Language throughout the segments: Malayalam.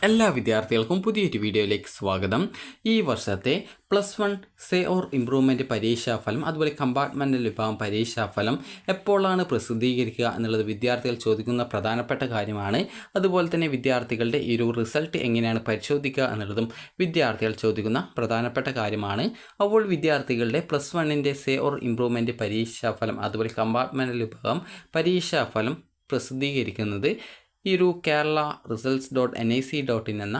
എല്ലാ വിദ്യാർത്ഥികൾക്കും പുതിയൊരു വീഡിയോയിലേക്ക് സ്വാഗതം. ഈ വർഷത്തെ +1 സേ ഓർ ഇംപ്രൂവ്മെൻറ്റ് പരീക്ഷാഫലം അതുപോലെ കമ്പാർട്ട്മെൻ്റൽ വിഭാഗം പരീക്ഷാഫലം എപ്പോഴാണ് പ്രസിദ്ധീകരിക്കുക എന്നുള്ളത് വിദ്യാർത്ഥികൾ ചോദിക്കുന്ന പ്രധാനപ്പെട്ട കാര്യമാണ്. അതുപോലെ തന്നെ വിദ്യാർത്ഥികളുടെ ഈ ഒരു റിസൾട്ട് എങ്ങനെയാണ് പരിശോധിക്കുക എന്നുള്ളതും വിദ്യാർത്ഥികൾ ചോദിക്കുന്ന പ്രധാനപ്പെട്ട കാര്യമാണ്. അപ്പോൾ വിദ്യാർത്ഥികളുടെ +1ൻ്റെ സേ ഓർ ഇംപ്രൂവ്മെൻറ്റ് പരീക്ഷാഫലം അതുപോലെ കമ്പാർട്ട്മെൻ്റൽ വിഭാഗം പരീക്ഷാഫലം പ്രസിദ്ധീകരിക്കുന്നത് ഈ ഒരു kerala-results.nic.in എന്ന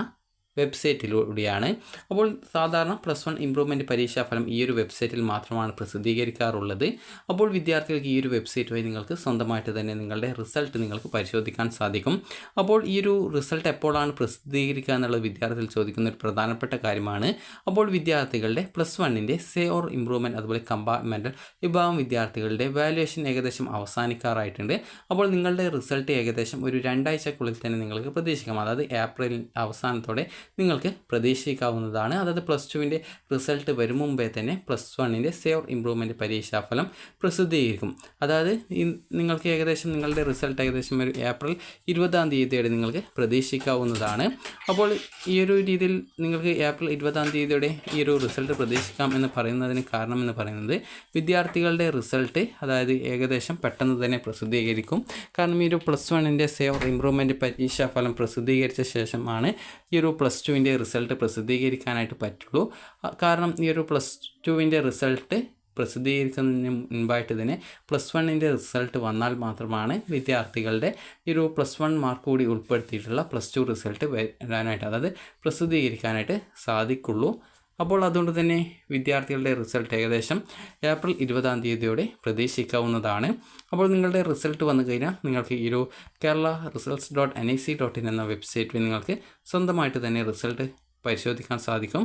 വെബ്സൈറ്റിലൂടെയാണ്. അപ്പോൾ സാധാരണ +1 ഇംപ്രൂവ്മെൻറ്റ് പരീക്ഷാഫലം ഈ ഒരു വെബ്സൈറ്റിൽ മാത്രമാണ് പ്രസിദ്ധീകരിക്കാറുള്ളത്. അപ്പോൾ വിദ്യാർത്ഥികൾക്ക് ഈ ഒരു വെബ്സൈറ്റ് വഴി നിങ്ങൾക്ക് സ്വന്തമായിട്ട് തന്നെ നിങ്ങളുടെ റിസൾട്ട് നിങ്ങൾക്ക് പരിശോധിക്കാൻ സാധിക്കും. അപ്പോൾ ഈ ഒരു റിസൾട്ട് എപ്പോഴാണ് പ്രസിദ്ധീകരിക്കുക എന്നുള്ളത് വിദ്യാർത്ഥികൾ ചോദിക്കുന്ന ഒരു പ്രധാനപ്പെട്ട കാര്യമാണ്. അപ്പോൾ വിദ്യാർത്ഥികളുടെ +1ൻ്റെ സേ ഓർ ഇംപ്രൂവ്മെൻറ്റ് അതുപോലെ കമ്പാർട്ട്മെൻ്റൽ വിഭാഗം വിദ്യാർത്ഥികളുടെ വാല്യുവേഷൻ ഏകദേശം അവസാനിക്കാറായിട്ടുണ്ട്. അപ്പോൾ നിങ്ങളുടെ റിസൾട്ട് ഏകദേശം ഒരു 2 ആഴ്ചക്കുള്ളിൽ തന്നെ നിങ്ങൾക്ക് പ്രതീക്ഷിക്കാം. അതായത് ഏപ്രിൽ അവസാനത്തോടെ നിങ്ങൾക്ക് പ്രതീക്ഷിക്കാവുന്നതാണ്. അതായത് +2ൻ്റെ റിസൾട്ട് വരും മുമ്പേ തന്നെ +1ൻ്റെ സേ ഓർ ഇംപ്രൂവ്മെൻറ്റ് പരീക്ഷാഫലം പ്രസിദ്ധീകരിക്കും. അതായത് നിങ്ങൾക്ക് ഏകദേശം നിങ്ങളുടെ റിസൾട്ട് ഏകദേശം ഒരു ഏപ്രിൽ 20-ാം തീയതിയോടെ നിങ്ങൾക്ക് പ്രതീക്ഷിക്കാവുന്നതാണ്. അപ്പോൾ ഈ ഒരു രീതിയിൽ നിങ്ങൾക്ക് ഏപ്രിൽ 20-ാം തീയതിയോടെ ഈ ഒരു റിസൾട്ട് പ്രതീക്ഷിക്കാം എന്ന് പറയുന്നതിന് കാരണം എന്ന് പറയുന്നത് വിദ്യാർത്ഥികളുടെ റിസൾട്ട് അതായത് ഏകദേശം പെട്ടെന്ന് തന്നെ പ്രസിദ്ധീകരിക്കും. കാരണം ഈ ഒരു +1ൻ്റെ സേ ഓർ ഇംപ്രൂവ്മെൻറ്റ് പരീക്ഷാഫലം പ്രസിദ്ധീകരിച്ച ശേഷമാണ് ഈ ഒരു +2ൻ്റെ റിസൾട്ട് പ്രസിദ്ധീകരിക്കാനായിട്ട് പറ്റുള്ളൂ. കാരണം ഈ ഒരു +2ൻ്റെ റിസൾട്ട് പ്രസിദ്ധീകരിക്കുന്നതിന് മുൻപായിട്ട് തന്നെ +1ൻ്റെ റിസൾട്ട് വന്നാൽ മാത്രമാണ് വിദ്യാർത്ഥികളുടെ ഈ ഒരു +1 മാർക്ക് കൂടി ഉൾപ്പെടുത്തിയിട്ടുള്ള +2 റിസൾട്ട് വരാനായിട്ട് അതായത് പ്രസിദ്ധീകരിക്കാനായിട്ട് സാധിക്കുള്ളൂ. അപ്പോൾ അതുകൊണ്ട് തന്നെ വിദ്യാർത്ഥികളുടെ റിസൾട്ട് ഏകദേശം ഏപ്രിൽ 20-ാം തീയതിയോടെ പ്രതീക്ഷിക്കാവുന്നതാണ്. അപ്പോൾ നിങ്ങളുടെ റിസൾട്ട് വന്നു കഴിഞ്ഞാൽ നിങ്ങൾക്ക് ഈ ഒരു kerala-results.nic.in എന്ന വെബ്സൈറ്റിൽ നിങ്ങൾക്ക് സ്വന്തമായിട്ട് തന്നെ റിസൾട്ട് പരിശോധിക്കാൻ സാധിക്കും.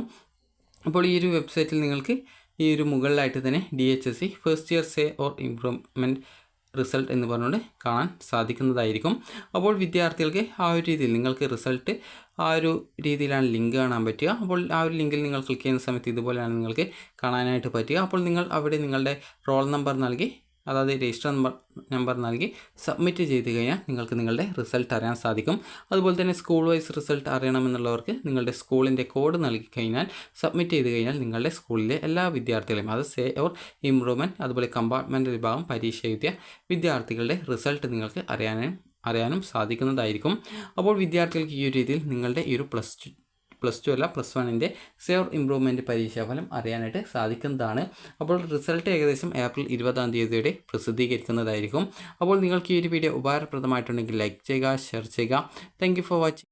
അപ്പോൾ ഈ ഒരു വെബ്സൈറ്റിൽ നിങ്ങൾക്ക് ഈ ഒരു മുകളിലായിട്ട് തന്നെ DHSC first year say or improvement result എന്ന് പറഞ്ഞുകൊണ്ട് കാണാൻ സാധിക്കുന്നതായിരിക്കും. അപ്പോൾ വിദ്യാർത്ഥികൾക്ക് ആ ഒരു രീതിയിൽ നിങ്ങൾക്ക് റിസൾട്ട് ആ ഒരു രീതിയിലാണ് ലിങ്ക് കാണാൻ പറ്റുക. അപ്പോൾ ആ ഒരു ലിങ്കിൽ നിങ്ങൾ ക്ലിക്ക് ചെയ്യുന്ന സമയത്ത് ഇതുപോലെയാണ് നിങ്ങൾക്ക് കാണാനായിട്ട് പറ്റുക. അപ്പോൾ നിങ്ങൾ അവിടെ നിങ്ങളുടെ റോൾ നമ്പർ നൽകി അതായത് രജിസ്റ്റർ നമ്പർ നൽകി സബ്മിറ്റ് ചെയ്ത് കഴിഞ്ഞാൽ നിങ്ങൾക്ക് നിങ്ങളുടെ റിസൾട്ട് അറിയാൻ സാധിക്കും. അതുപോലെ തന്നെ സ്കൂൾ വൈസ് റിസൾട്ട് അറിയണമെന്നുള്ളവർക്ക് നിങ്ങളുടെ സ്കൂളിൻ്റെ കോഡ് നൽകി കഴിഞ്ഞാൽ സബ്മിറ്റ് ചെയ്ത് കഴിഞ്ഞാൽ നിങ്ങളുടെ സ്കൂളിലെ എല്ലാ വിദ്യാർത്ഥികളെയും അത് സേ ഓർ ഇംപ്രൂവ്മെൻറ്റ് അതുപോലെ കമ്പാർട്ട്മെൻ്റ് വിഭാഗം പരീക്ഷ എഴുതിയ വിദ്യാർത്ഥികളുടെ റിസൾട്ട് നിങ്ങൾക്ക് അറിയാനും സാധിക്കുന്നതായിരിക്കും. അപ്പോൾ വിദ്യാർത്ഥികൾക്ക് ഈ ഒരു രീതിയിൽ നിങ്ങളുടെ ഈ ഒരു +2 അല്ല +1ൻ്റെ സേ ഓർ ഇംപ്രൂവ്മെൻറ്റ് പരീക്ഷാഫലം അറിയാനായിട്ട് സാധിക്കുന്നതാണ്. അപ്പോൾ റിസൾട്ട് ഏകദേശം ഏപ്രിൽ 20-ാം തീയതിയോടെ പ്രസിദ്ധീകരിക്കുന്നതായിരിക്കും. അപ്പോൾ നിങ്ങൾക്ക് ഈ ഒരു വീഡിയോ ഉപകാരപ്രദമായിട്ടുണ്ടെങ്കിൽ ലൈക്ക് ചെയ്യുക, ഷെയർ ചെയ്യുക. Thank you for watching.